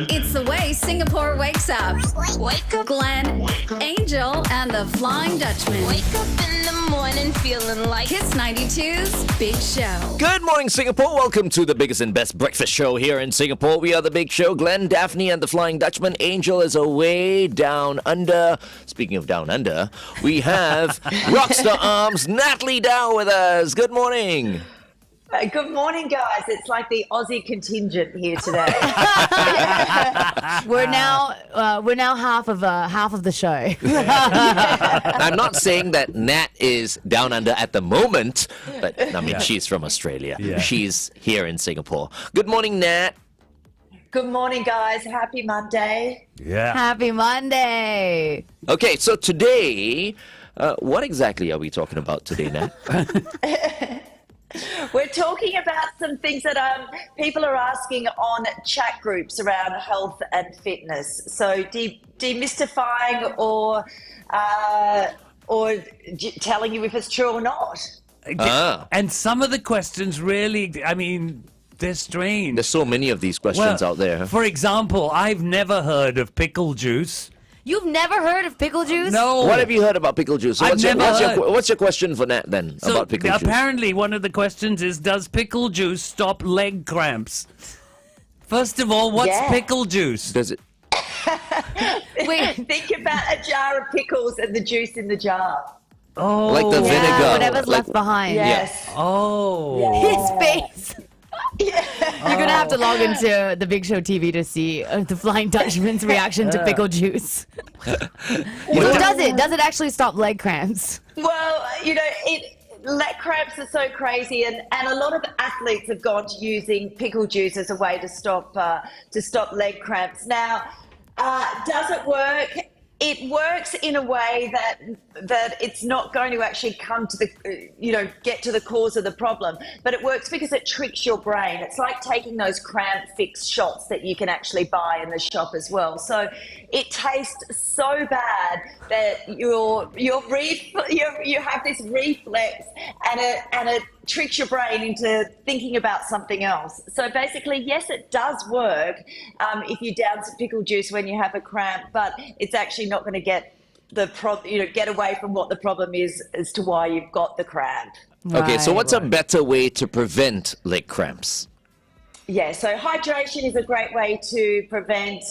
It's the way Singapore wakes up. Wake up, Glenn, Angel, and the Flying Dutchman. Wake up in the morning feeling like Kiss 92's Big Show. Good morning, Singapore. Welcome to the biggest and best breakfast show here in Singapore. We are the Big Show. Glenn, Daphne, and the Flying Dutchman. Angel is away down under. Speaking of down under, we have Rockstar Arms, Natalie Dau with us. Good morning. Good morning, guys. It's like the Aussie contingent here today. We're now half of the show. I'm not saying that Nat is down under at the moment, but I mean, she's from Australia. Yeah. She's here in Singapore. Good morning, Nat. Good morning, guys. Happy Monday. Yeah. Happy Monday. Okay, so today, what exactly are we talking about today, Nat? We're talking about some things that people are asking on chat groups around health and fitness. So demystifying or telling you if it's true or not. And some of the questions really, I mean, they're strange. There's so many of these questions out there. For example, I've never heard of pickle juice. You've never heard of pickle juice? No. What have you heard about pickle juice? So I've never heard. What's your question for Nat then about pickle juice? Apparently, one of the questions is, does pickle juice stop leg cramps? First of all, what's pickle juice? Does it? Wait. Think about a jar of pickles and the juice in the jar. Oh. Like the vinegar. Whatever's left behind. Yes. Oh. His face. You're gonna have to log into the Big Show TV to see the Flying Dutchman's reaction to pickle juice. So does it? Does it actually stop leg cramps? Well, leg cramps are so crazy, and a lot of athletes have gone to using pickle juice as a way to stop leg cramps. Now, does it work? It works in a way that it's not going to actually come to the, get to the cause of the problem, but it works because it tricks your brain. It's like taking those cramp fix shots that you can actually buy in the shop as well. So it tastes so bad that you have this reflex, and it tricks your brain into thinking about something else. So basically, yes, it does work if you down some pickle juice when you have a cramp, but it's actually not going to get get away from what the problem is as to why you've got the cramp. Okay, so what's a better way to prevent leg cramps? Yeah, so hydration is a great way to prevent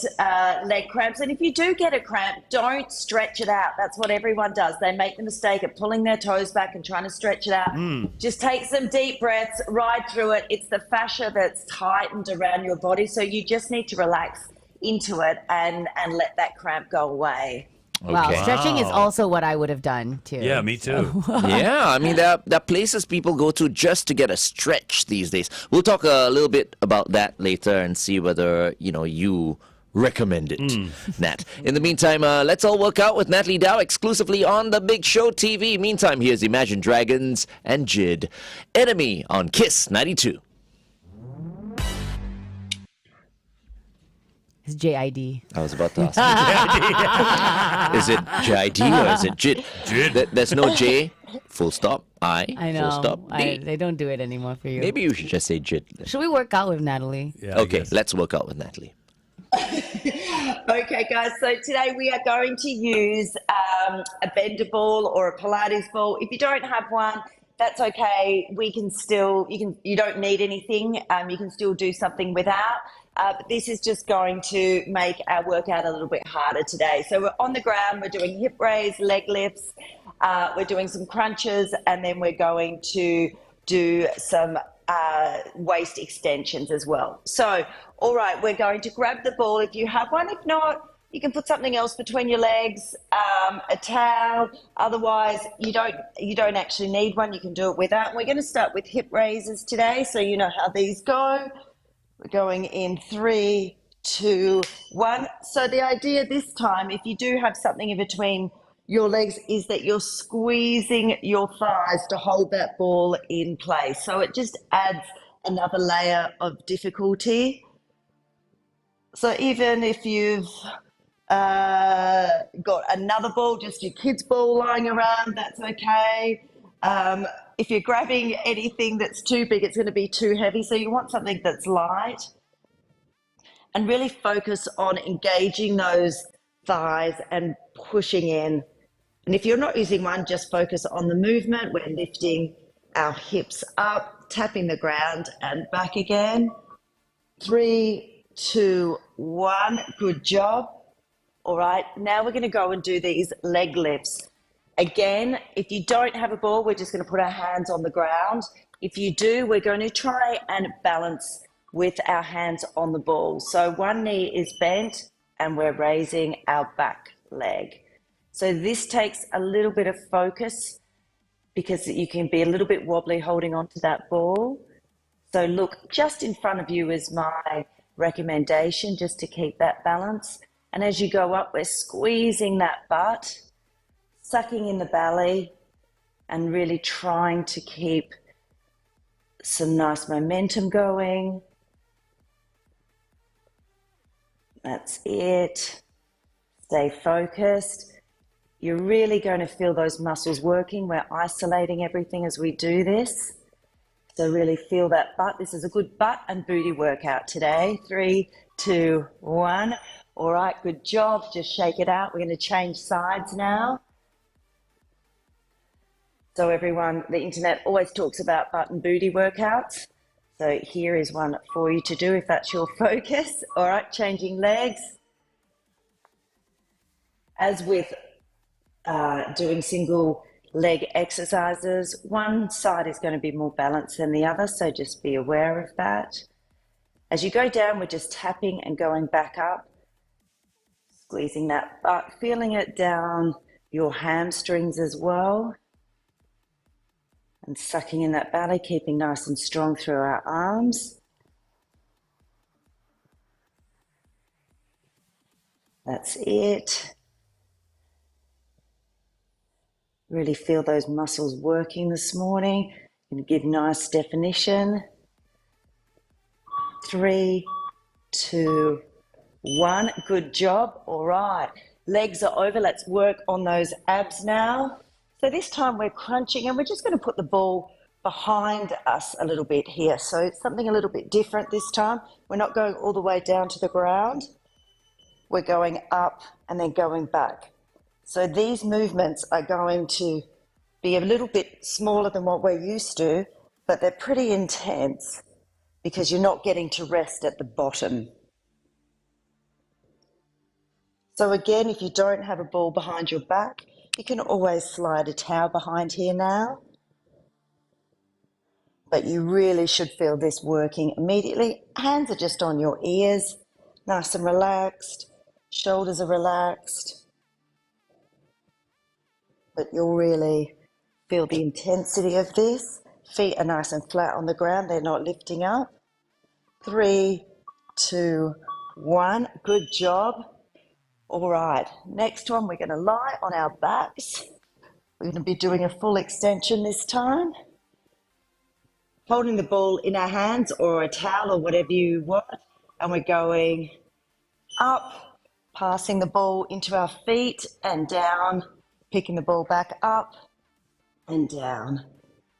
leg cramps. And if you do get a cramp, don't stretch it out. That's what everyone does. They make the mistake of pulling their toes back and trying to stretch it out. Just take some deep breaths, ride through it. It's the fascia that's tightened around your body. So you just need to relax into it and let that cramp go away. Wow, Okay. stretching is also what I would have done too. Yeah, me too. Yeah, I mean, there are places people go to just to get a stretch these days. We'll talk a little bit about that later and see whether, you recommend it, Nat. In the meantime, let's all work out with Natalie Dau exclusively on The Big Show TV. Meantime, here's Imagine Dragons and Jid. Enemy on Kiss 92. It's JID. I was about to ask. Is it JID or is it JID? Jid. There's no J, full stop, I, I full know. stop, D. They don't do it anymore for you. Maybe you should just say JID. Should we work out with Natalie? Yeah, I Okay, guess. let's work out with Natalie. Okay, guys, so today we are going to use a bender ball or a Pilates ball. If you don't have one, that's okay. We can still, you don't need anything. You can still do something without. But this is just going to make our workout a little bit harder today. So we're on the ground, we're doing hip raise, leg lifts, we're doing some crunches, and then we're going to do some waist extensions as well. So, all right, we're going to grab the ball if you have one. If not, you can put something else between your legs, a towel. Otherwise, you don't actually need one. You can do it without. And we're going to start with hip raises today, so you know how these go. We're going in 3, 2, 1. So the idea this time, if you do have something in between your legs, is that you're squeezing your thighs to hold that ball in place. So it just adds another layer of difficulty. So even if you've got another ball, just your kid's ball lying around, that's okay. If you're grabbing anything that's too big, it's going to be too heavy. So you want something that's light. and really focus on engaging those thighs and pushing in. And if you're not using one, just focus on the movement. We're lifting our hips up, tapping the ground and back again. 3, 2, 1. Good job. All right, now we're going to go and do these leg lifts. Again, if you don't have a ball, we're just going to put our hands on the ground. If you do, we're going to try and balance with our hands on the ball. So one knee is bent and we're raising our back leg. So this takes a little bit of focus because you can be a little bit wobbly holding on to that ball. So look, just in front of you is my recommendation, just to keep that balance. And as you go up, we're squeezing that butt, sucking in the belly, and really trying to keep some nice momentum going. That's it. Stay focused. You're really going to feel those muscles working. We're isolating everything as we do this. So really feel that butt. This is a good butt and booty workout today. 3, 2, 1. All right, good job. Just shake it out. We're going to change sides now. So everyone, the internet always talks about butt and booty workouts. So here is one for you to do if that's your focus. All right, changing legs. As with doing single leg exercises, one side is going to be more balanced than the other, so just be aware of that. As you go down, we're just tapping and going back up, squeezing that butt, feeling it down your hamstrings as well, and sucking in that belly, keeping nice and strong through our arms. That's it. Really feel those muscles working this morning and give nice definition. 3, 2, 1. Good job. All right. Legs are over. Let's work on those abs now. So this time we're crunching and we're just going to put the ball behind us a little bit here. So it's something a little bit different this time. We're not going all the way down to the ground. We're going up and then going back. So these movements are going to be a little bit smaller than what we're used to, but they're pretty intense because you're not getting to rest at the bottom. So again, if you don't have a ball behind your back, you can always slide a towel behind here now. But you really should feel this working immediately. Hands are just on your ears, nice and relaxed. Shoulders are relaxed. But you'll really feel the intensity of this. Feet are nice and flat on the ground. They're not lifting up. 3, 2, 1. Good job. All right. Next one, we're going to lie on our backs. We're going to be doing a full extension this time. Holding the ball in our hands or a towel or whatever you want. And we're going up, passing the ball into our feet and down. Picking the ball back up and down.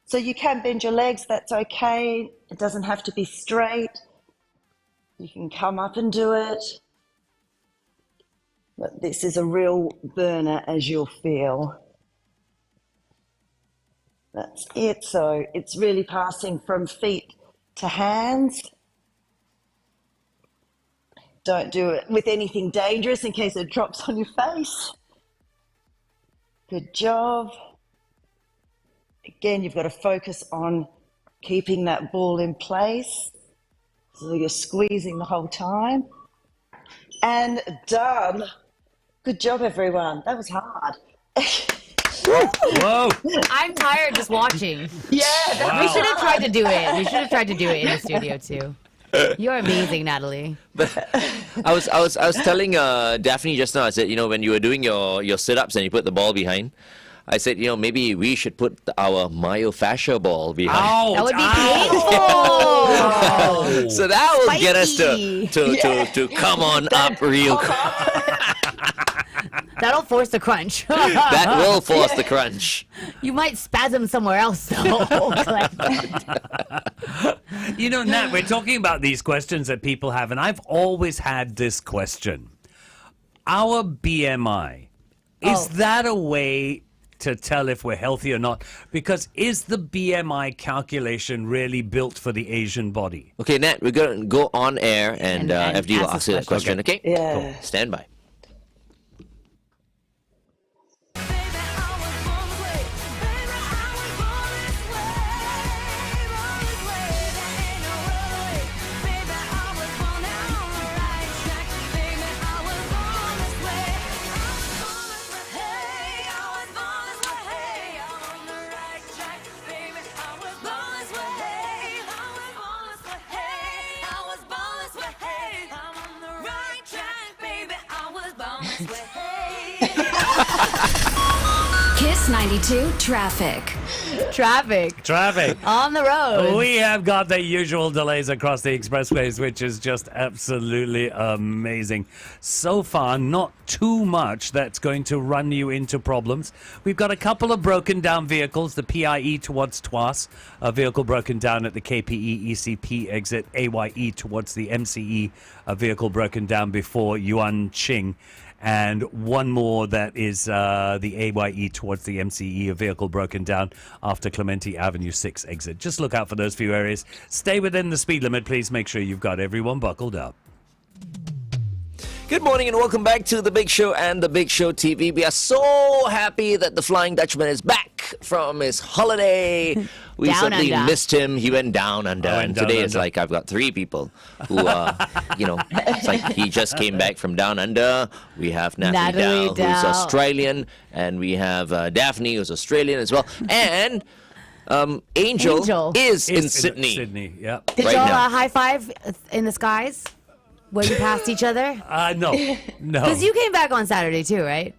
So you can bend your legs, that's okay. It doesn't have to be straight. You can come up and do it. But this is a real burner, as you'll feel. That's it. So it's really passing from feet to hands. Don't do it with anything dangerous in case it drops on your face. Good job. Again, you've got to focus on keeping that ball in place. So you're squeezing the whole time. And done. Good job, everyone. That was hard. Whoa! I'm tired just watching. Yeah. Wow. We should have tried to do it. We should have tried to do it in the studio too. You're amazing, Natalie. I was telling Daphne just now. I said, when you were doing your sit-ups and you put the ball behind, I said, maybe we should put our myofascia ball behind. Ow! That would be painful. So that will get us Spiky. to come on up real quick. That'll force the crunch. That will force the crunch. You might spasm somewhere else, though. You know, Nat, we're talking about these questions that people have, and I've always had this question. Our BMI, is that a way to tell if we're healthy or not? Because is the BMI calculation really built for the Asian body? Okay, Nat, we're going to go on air and, FD will ask you that question, okay? Yeah. Cool. Stand by. Kiss 92 traffic. Traffic on the road. We have got the usual delays across the expressways, which is just absolutely amazing. So far, not too much that's going to run you into problems. We've got a couple of broken down vehicles, the PIE towards Tuas, a vehicle broken down at the KPE ECP exit, AYE towards the MCE, a vehicle broken down before Yuan Ching. And one more that is the AYE towards the MCE, a vehicle broken down after Clementi Avenue 6 exit. Just look out for those few areas. Stay within the speed limit. Please make sure you've got everyone buckled up. Good morning and welcome back to The Big Show and The Big Show TV. We are so happy that the Flying Dutchman is back from his holiday. We Down certainly under. missed him. He went down under. And down today it's under. like I've got three people who, it's like he just came back from down under. We have Natalie Dau, who's Dau. Australian. And we have Daphne, who's Australian as well. And Angel is in Sydney. Sydney, yeah. Did right y'all now. high five in the skies when you passed each other? No. Because you came back on Saturday too, right?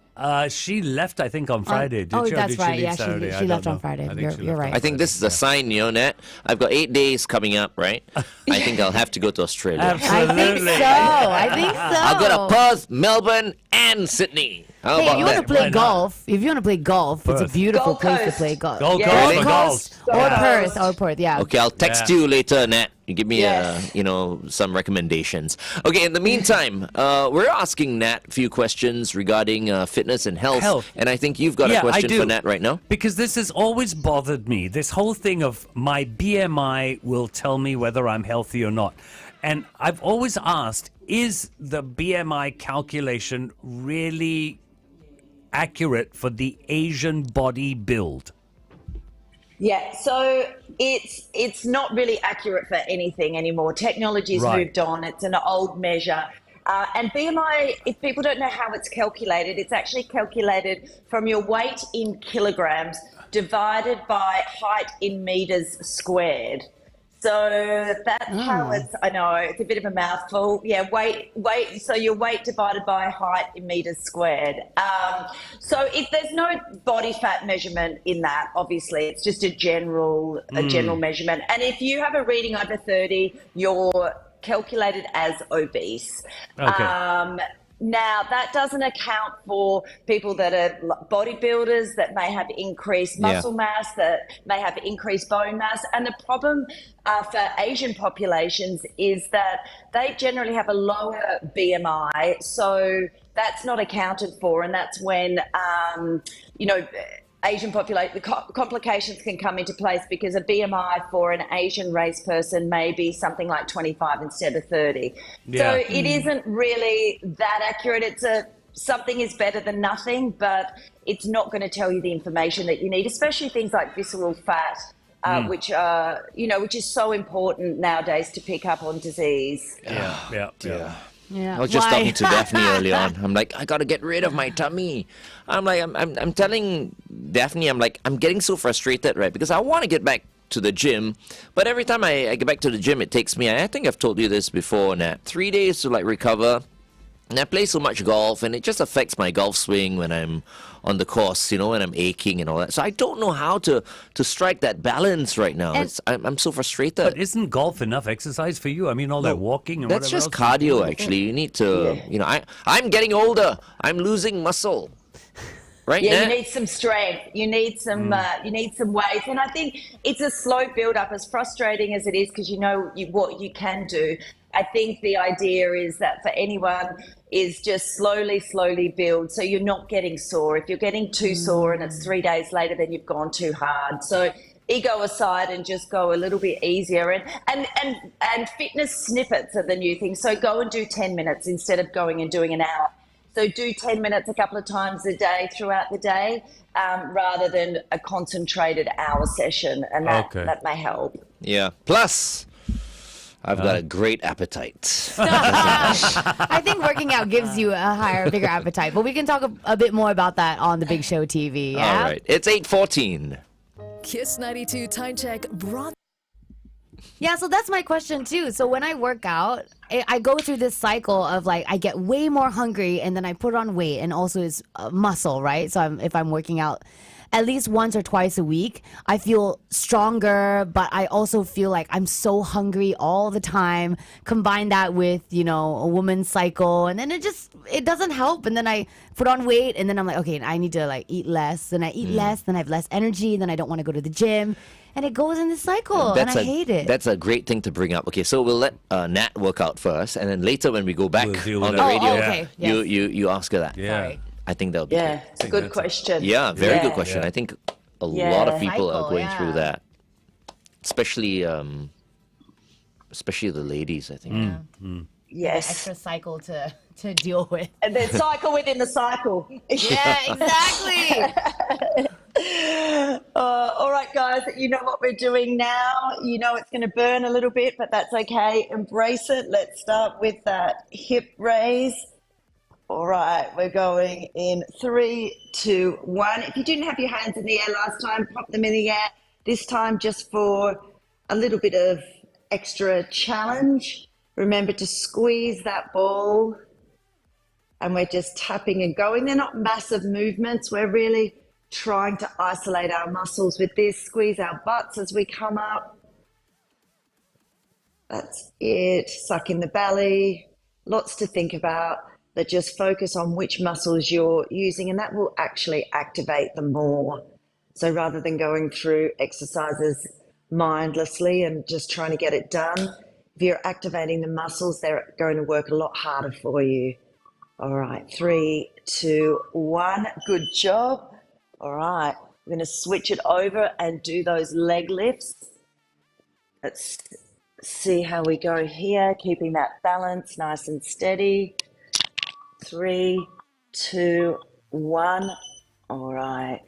She left, I think, on Friday. Did oh, she, or that's did right. She leave Yeah, Saturday? she I don't left on know. Friday. I think You're she left right. on I think this is a sign, Nat. I've got 8 days coming up, right? I think I'll have to go to Australia. I think so. I'll go to Perth, Melbourne, and Sydney. How Hey, about you want to that? play Why not? golf? If you want to play golf, it's a Perth. beautiful Gold place to Coast. play golf. Gold Yeah. Coast, Really? Gold. Or Yeah. Perth, yeah. Okay, I'll text Yeah. you later, Nat. You give me, Yes. some recommendations. Okay, in the meantime, we're asking Nat a few questions regarding fitness and health. And I think you've got a Yeah, I question do. for Nat right now. Because this has always bothered me. This whole thing of my BMI will tell me whether I'm healthy or not. And I've always asked, is the BMI calculation really accurate for the Asian body build? Yeah, so it's not really accurate for anything anymore. Technology's Right. moved on. It's an old measure. And BMI, if people don't know how it's calculated, it's actually calculated from your weight in kilograms divided by height in meters squared. So that's how I know, it's a bit of a mouthful. Yeah, weight, so your weight divided by height in meters squared. So there's no body fat measurement in that, obviously. It's just a general measurement. And if you have a reading over 30, you're calculated as obese. Okay. Now, that doesn't account for people that are bodybuilders that may have increased muscle mass, that may have increased bone mass. And the problem for Asian populations is that they generally have a lower BMI. So that's not accounted for. And that's when, Asian population, the complications can come into place because a BMI for an Asian race person may be something like 25 instead of 30. Yeah. So it isn't really that accurate. Something is better than nothing, but it's not going to tell you the information that you need, especially things like visceral fat, which is so important nowadays to pick up on disease. Yeah. Yeah. I was just Why? talking to Daphne early on. I'm like, I gotta get rid of my tummy. I'm like, I'm telling Daphne, I'm like, I'm getting so frustrated, right? Because I want to get back to the gym, but every time I get back to the gym, it takes me, I think I've told you this before, Nat, 3 days to like recover. And I play so much golf, and it just affects my golf swing when I'm on the course, when I'm aching and all that. So I don't know how to strike that balance right now. And- I'm so frustrated. But isn't golf enough exercise for you? I mean, all that walking and That's whatever just else. cardio, actually. You need to, I'm getting older. I'm losing muscle. right? Yeah, Nat? you need some strength. You need some weight, and I think it's a slow build up. As frustrating as it is, because you know what you can do. I think the idea is that for anyone is just slowly build, so you're not getting sore. If you're getting too sore and it's 3 days later, then you've gone too hard. So ego aside, and just go a little bit easier. And fitness snippets are the new thing. So go and do 10 minutes instead of going and doing an hour. So do 10 minutes a couple of times a day throughout the day, rather than a concentrated hour session, and that may help. Yeah. Plus, I've got a great appetite. I think working out gives you a bigger appetite, but we can talk a bit more about that on the Big Show TV. Yeah? All right. It's 8:14. Kiss 92 time check brought. Yeah, so that's my question too. So when I work out, I go through this cycle of like I get way more hungry and then I put on weight, and also it's muscle, right? So if I'm working out at least once or twice a week, I feel stronger, but I also feel like I'm so hungry all the time. Combine that with, a woman's cycle, and then it doesn't help. And then I put on weight, and then I'm like, okay, I need to like eat less. Then I eat less, then I have less energy, then I don't want to go to the gym. And it goes in this cycle, and I hate it. That's a great thing to bring up. Okay, so we'll let Nat work out first, and then later when we go back We'll on deal the with radio, that. okay. Yes. you ask her that. Yeah. Sorry. I think that'll be Yeah, good. it's a good question. Yeah, very good Yeah. question. Yeah. I think a lot of people are Cycle, going yeah. through that, especially the ladies. I think. Yes. Extra cycle to deal with. And then cycle within the cycle. Yeah, exactly. All right, guys, you know what we're doing now. You know it's going to burn a little bit, but that's okay. Embrace it. Let's start with that hip raise. All right, we're going in 3, 2, 1. If you didn't have your hands in the air last time, pop them in the air. This time just for a little bit of extra challenge. Remember to squeeze that ball. And we're just tapping and going. They're not massive movements. We're really trying to isolate our muscles with this. Squeeze our butts as we come up. That's it. Suck in the belly. Lots to think about, but just focus on which muscles you're using, and that will actually activate them more. So rather than going through exercises mindlessly and just trying to get it done, if you're activating the muscles, they're going to work a lot harder for you. All right, 3, 2, 1. Good job. All right, we're going to switch it over and do those leg lifts. Let's see how we go here, keeping that balance nice and steady. 3, 2, 1. All right.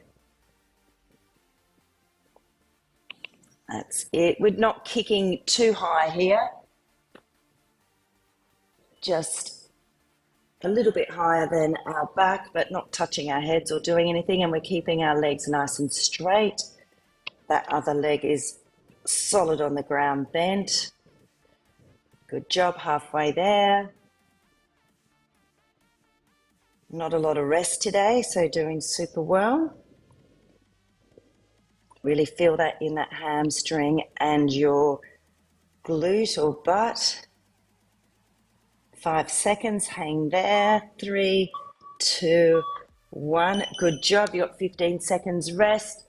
That's it. We're not kicking too high here. Just a little bit higher than our back, but not touching our heads or doing anything. And we're keeping our legs nice and straight. That other leg is solid on the ground, bent. Good job, halfway there. Not a lot of rest today, so doing super well. Really feel that in that hamstring and your glute or butt. 5 seconds, hang there. 3, 2, 1. Good job. You got 15 seconds rest.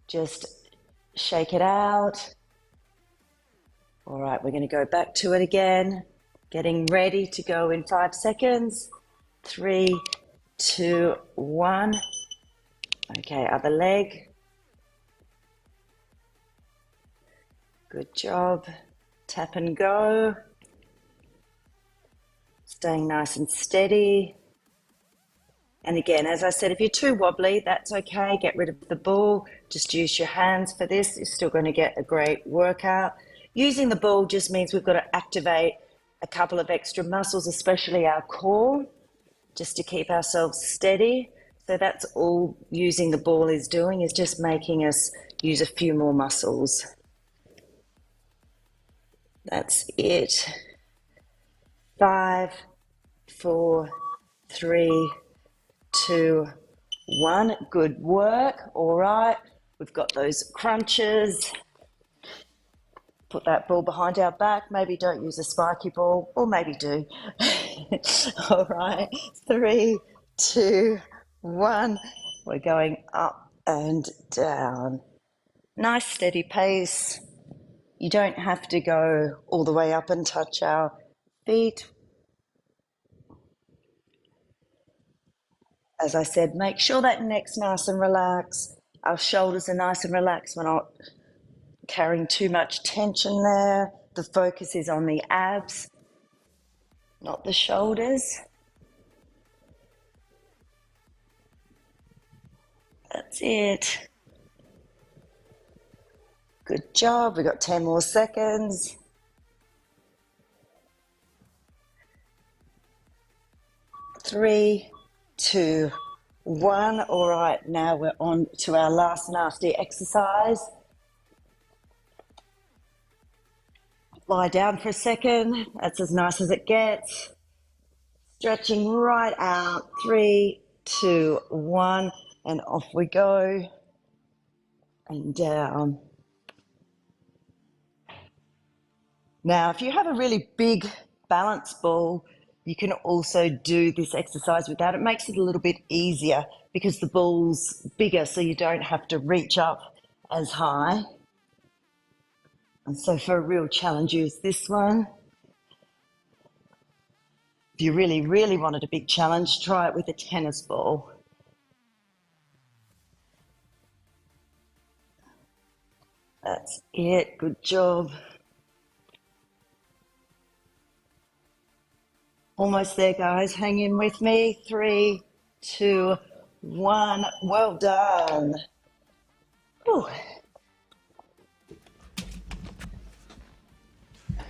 Just shake it out. All right, we're going to go back to it again. Getting ready to go in 5 seconds. 3, 2, 1. Okay, other leg. Good job. Tap and go. Staying nice and steady. And again, as I said, if you're too wobbly, that's okay. Get rid of the ball. Just use your hands for this. You're still going to get a great workout. Using the ball just means we've got to activate a couple of extra muscles, especially our core, just to keep ourselves steady. So that's all using the ball is doing, is just making us use a few more muscles. That's it. 5, 4, 3, 2, 1. Good work. All right. We've got those crunches. Put that ball behind our back. Maybe don't use a spiky ball, or maybe do. All right. 3, 2, 1. We're going up and down. Nice steady pace. You don't have to go all the way up and touch our feet. As I said, make sure that neck's nice and relaxed. Our shoulders are nice and relaxed. We're not carrying too much tension there. The focus is on the abs, not the shoulders. That's it. Good job. We've got 10 more seconds. 3, 2, 1. All right, now we're on to our last nasty exercise. Lie down for a second. That's as nice as it gets. Stretching right out. 3, 2, 1. And off we go. And down. Now, if you have a really big balance ball, you can also do this exercise with that. It makes it a little bit easier because the ball's bigger, so you don't have to reach up as high. And so for a real challenge, use this one. If you really, really wanted a big challenge, try it with a tennis ball. That's it. Good job. Almost there, guys. Hang in with me. 3, 2, 1. Well done. Whew.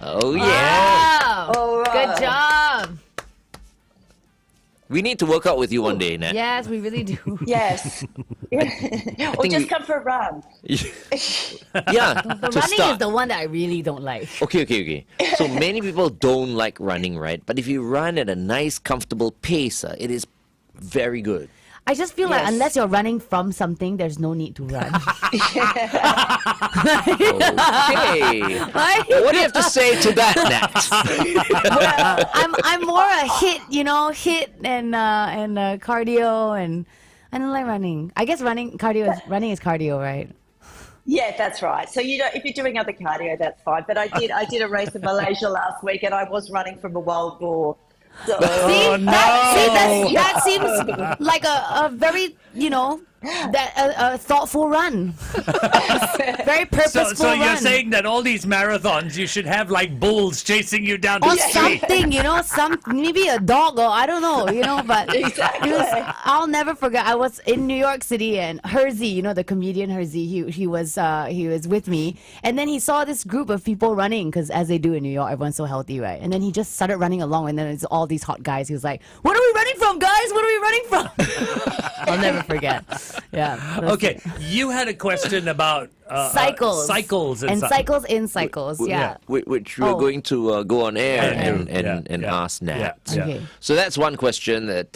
Oh, yeah. Wow. All right. Good job. We need to work out with you one day, Nat. Yes, we really do. Yes. Or think just come for a run. Yeah, The to running start. is the one that I really don't like. Okay. So many people don't like running, right? But if you run at a nice, comfortable pace, it is very good. I just feel like Yes. unless you're running from something, there's no need to run. Okay. Right? What do you have to say to that, Nat? I'm more a hit and cardio, and I don't like running. I guess running is cardio, right? Yeah, that's right. So you know, if you're doing other cardio, that's fine. But I did a race in Malaysia last week, and I was running from a wild boar. So, That seems like a very, a thoughtful run. Very purposeful So run. you're saying that all these marathons, you should have like bulls chasing you down the or street. something, maybe a dog, or I don't know, but Exactly. I'll never forget. I was in New York City, and Hersey, the comedian Hersey, he was with me, and then he saw this group of people running, because as they do in New York, everyone's so healthy, right? And then he just started running along, and then it's all these hot guys. He was like, "What are we running from, guys? What are we running from?" I'll never forget. Yeah. Okay, you had a question about Cycles. cycles and stuff. cycles in cycles. Yeah. Which we're going to go on air and Yeah. ask Nat. Yeah. Okay. So that's one question that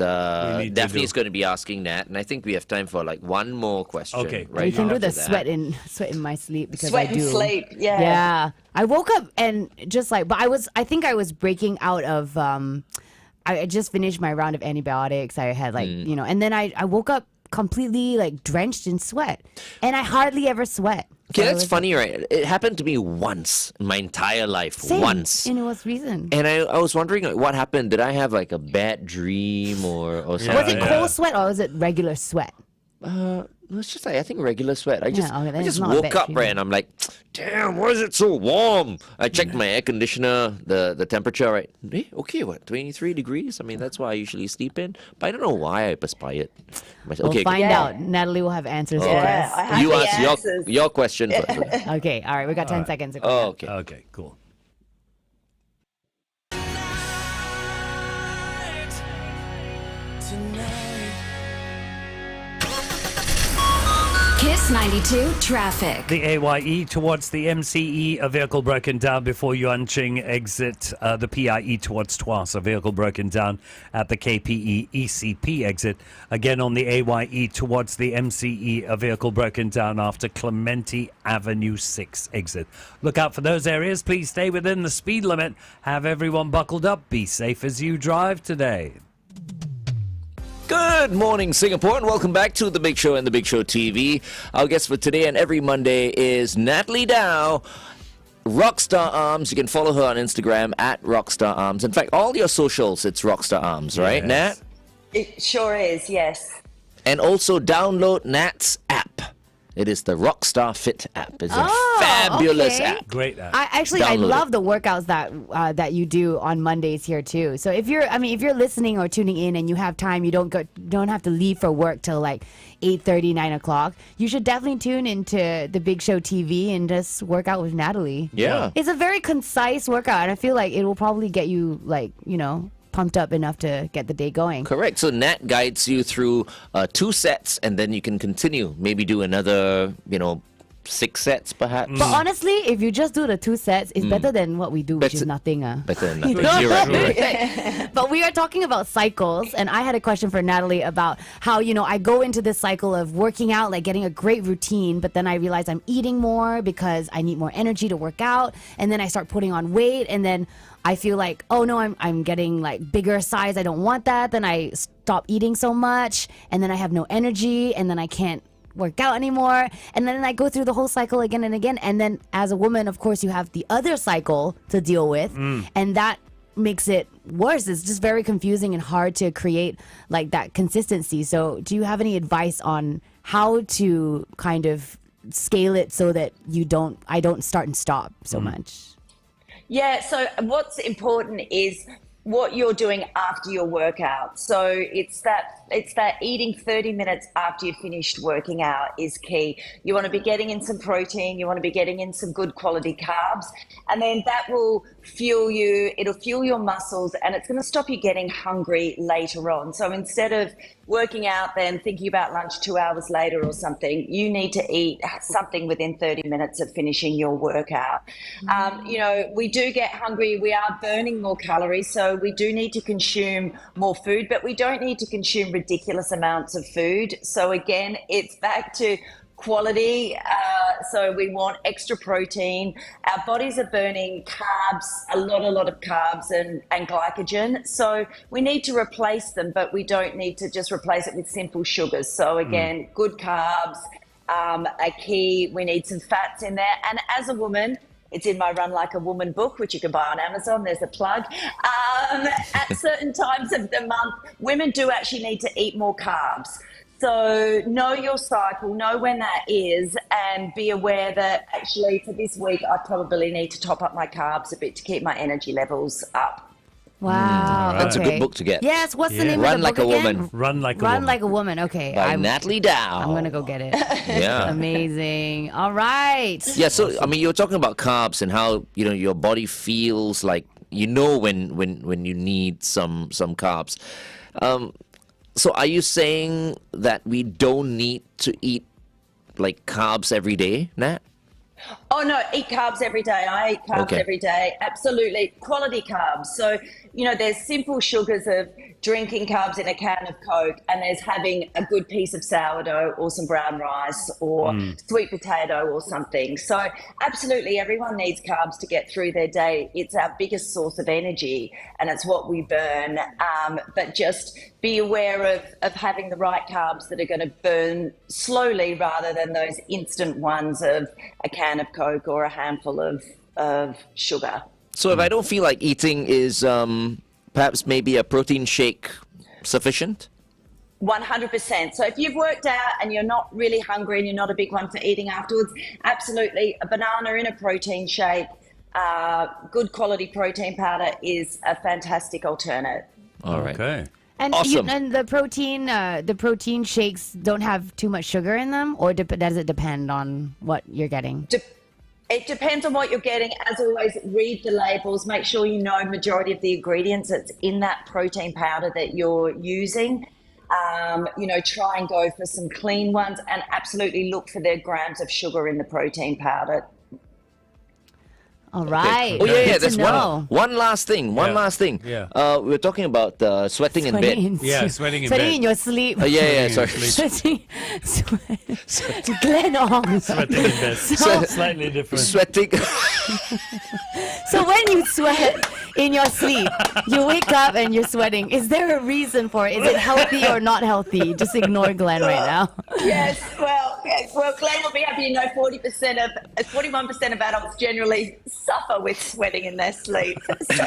need to Daphne do. is going to be asking Nat, and I think we have time for like one more question. Okay. Right You can do after the that. sweat in my sleep, because sweat I do. and sleep. Yeah. Yeah. I woke up and just like, but I think I was breaking out of, I just finished my round of antibiotics. I had and then I woke up completely like drenched in sweat, and I hardly ever sweat. Okay, So it that's was funny, right? It happened to me once in my entire life. same. Once. And it was reason. And I was wondering what happened. Did I have like a bad dream or something? Was it cold sweat or was it regular sweat? It's just like, I think regular sweat. I just, okay, then I it's just not a woke bad up, dream. right, and I'm like, damn, why is it so warm? I checked my air conditioner, the temperature, right? Okay, what, 23 degrees? I mean, that's why I usually sleep in. But I don't know why I perspired. We'll find Yeah. out. Natalie will have answers for Yeah, I us. have You the ask answers. your question first. Okay, all right, we got 10 seconds. To go. Oh, okay. Okay, cool. Kiss 92 traffic. The AYE towards the MCE, a vehicle broken down before Yuanqing exit. The PIE towards Tuas, a vehicle broken down at the KPE ECP exit. Again on the AYE towards the MCE, a vehicle broken down after Clementi Avenue 6 exit. Look out for those areas. Please stay within the speed limit. Have everyone buckled up. Be safe as you drive today. Good morning, Singapore, and welcome back to The Big Show and The Big Show TV. Our guest for today and every Monday is Natalie Dau, Rockstar Arms. You can follow her on Instagram at Rockstar Arms. In fact, all your socials, it's Rockstar Arms, right, Nat? It sure is, yes. And also download Nat's app. It is the Rockstar Fit app. It's a fabulous app. Great app. I Download love the workouts that you do on Mondays here too. So if you're listening or tuning in and you have time, you don't have to leave for work till like 8:30, 9 o'clock. You should definitely tune into the Big Show TV and just work out with Natalie. Yeah. It's a very concise workout, and I feel like it will probably get you pumped up enough to get the day going. Correct. So Nat guides you through 2 sets, and then you can continue. Maybe do another, 6 sets, perhaps. But honestly, if you just do the 2 sets, it's better than what we do, which is nothing. Better than nothing. You're right. But we are talking about cycles, and I had a question for Natalie about how, I go into this cycle of working out, like getting a great routine, but then I realize I'm eating more because I need more energy to work out, and then I start putting on weight, and then I feel like, oh no, I'm getting like bigger size. I don't want that. Then I stop eating so much, and then I have no energy, and then I can't work out anymore. And then I go through the whole cycle again and again. And then as a woman, of course, you have the other cycle to deal with, and that makes it worse. It's just very confusing and hard to create like that consistency. So do you have any advice on how to kind of scale it so that I don't start and stop so much? Yeah, so what's important is what you're doing after your workout. So it's that eating 30 minutes after you've finished working out is key. You want to be getting in some protein, you want to be getting in some good quality carbs, and then that will fuel you, it'll fuel your muscles, and it's going to stop you getting hungry later on. So instead of working out then thinking about lunch 2 hours later or something, you need to eat something within 30 minutes of finishing your workout. We do get hungry, we are burning more calories, so we do need to consume more food, but we don't need to consume ridiculous amounts of food. So again, it's back to quality. So we want extra protein. Our bodies are burning carbs, a lot of carbs and glycogen. So we need to replace them, but we don't need to just replace it with simple sugars. So again, good carbs are key. We need some fats in there. And as a woman, it's in my Run Like a Woman book, which you can buy on Amazon. There's a plug. At certain times of the month, women do actually need to eat more carbs. So know your cycle, know when that is, and be aware that actually for this week, I probably need to top up my carbs a bit to keep my energy levels up. Wow. That's a good book to get. Yes, what's the name Run of the Like book a again? Woman. Run Like a Run Woman. Like a Woman. Okay. By Natalie Dau. I'm going to go get it. Yeah. Amazing. All right. Yeah, so I mean, you're talking about carbs and how your body feels like when you need some carbs. So are you saying that we don't need to eat like carbs every day, Nat? Oh no, eat carbs every day. I eat carbs every day. Absolutely. Quality carbs. So, there's simple sugars of drinking carbs in a can of Coke, and there's having a good piece of sourdough or some brown rice or sweet potato or something. So absolutely everyone needs carbs to get through their day. It's our biggest source of energy and it's what we burn. But just be aware of having the right carbs that are going to burn slowly rather than those instant ones of a can of Coke or a handful of sugar. So if I don't feel like eating, is perhaps maybe a protein shake sufficient? 100%. So if you've worked out and you're not really hungry and you're not a big one for eating afterwards, absolutely. A banana in a protein shake, good quality protein powder is a fantastic alternate. All right. Okay. And Awesome. and the protein shakes don't have too much sugar in them, or does it depend on what you're getting? It depends on what you're getting. As always, read the labels. Make sure you know majority of the ingredients that's in that protein powder that you're using. Try and go for some clean ones, and absolutely look for their grams of sugar in the protein powder. All right. Oh yeah, Good to there's know. one last thing. Yeah. We were talking about sweating in bed. Sweating in Sweating in sweating bed. in your sleep. Yeah, sorry. Sweating. Glenn Ong. Sweating in bed. So- Slightly different. Sweating. So when you sweat, in your sleep. You wake up and you're sweating. Is there a reason for it? Is it healthy or not healthy? Just ignore Glenn right now. Yes, well, Glenn will be happy to know 41% of adults generally suffer with sweating in their sleep. So,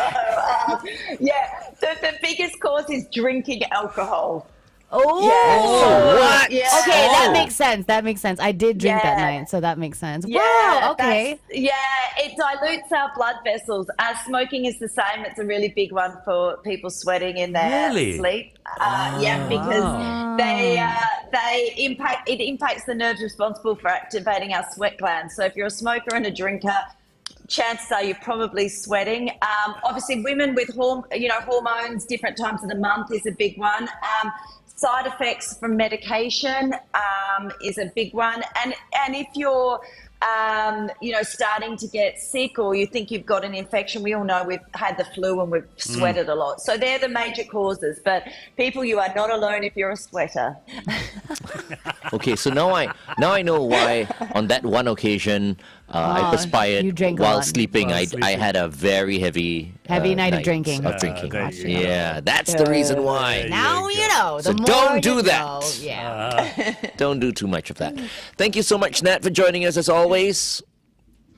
the biggest cause is drinking alcohol. Oh, what? Yeah. Okay, that makes sense. That makes sense. I did drink that night, so that makes sense. Wow, okay. It dilutes our blood vessels. Smoking is the same. It's a really big one for people sweating in their sleep. Because it impacts the nerves responsible for activating our sweat glands. So if you're a smoker and a drinker, chances are you're probably sweating. Obviously, women with hormones, different times of the month is a big one. Side effects from medication is a big one, and if you're starting to get sick or you think you've got an infection, we all know we've had the flu and we've sweated a lot. So they're the major causes. But people, you are not alone if you're a sweater. Okay, so now I know why on that one occasion I perspired while sleeping. I had a very heavy night of drinking. Yeah, that's the reason why. Now you know. So don't do that. Yeah. Don't do too much of that. Thank you so much, Nat, for joining us as always.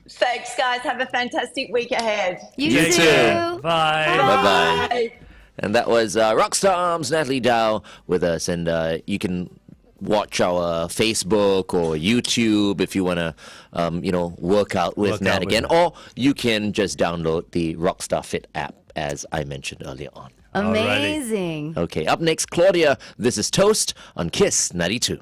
Thanks, guys. Have a fantastic week ahead. You too. Bye. Bye-bye. And that was Rockstar Arms, Natalie Dau with us. And you can watch our Facebook or YouTube if you want to, work out with Nat again. Or you can just download the Rockstar Fit app, as I mentioned earlier on. Amazing. Okay, up next, Claudia. This is Toast on Kiss 92.